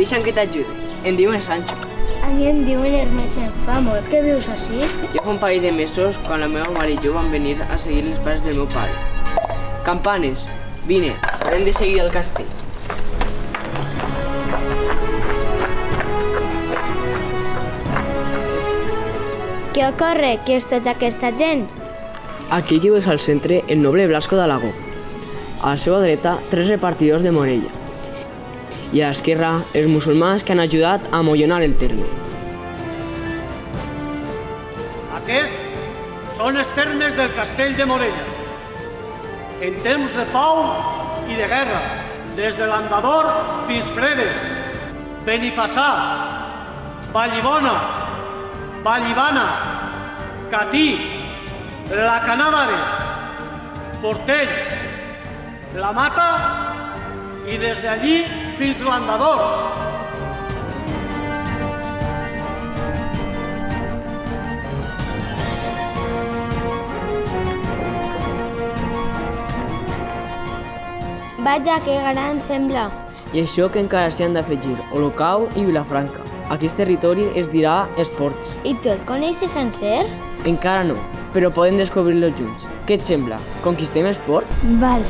Deixa'm que t'ajudi. Em diuen Sancho. A mi em diuen Hermesa. Fa molt que vius així? Jo fa un parell de mesos, quan la meva mare i jo vam venir a seguir les passes del meu pare. Campanes, vine, hem de seguir al castell. Què ocorre? Qui és tota aquesta gent? Aquí que veus al centre el noble Blasco d'Alagó. A la seva dreta, 3 repartidors de Morella. I a l'esquerra, els musulmans que han ajudat a amollonar el terme. Aquests són els termes del castell de Morella. En temps de pau i de guerra, des de l'Andador fins Fredes, Benifassà, Vallibona, Vallibana, Catí, la Canàdares, Portell, la Mata i des d'allí fins l'Andador. Vaja, que gran sembla. I això que encara s'hi han d'afegir Olocau i Vilafranca. Aquest territori es dirà Esports. I tu el coneixes sencer? Encara no, però podem descobrir-lo junts. Què et sembla? Conquistem Esport? Val.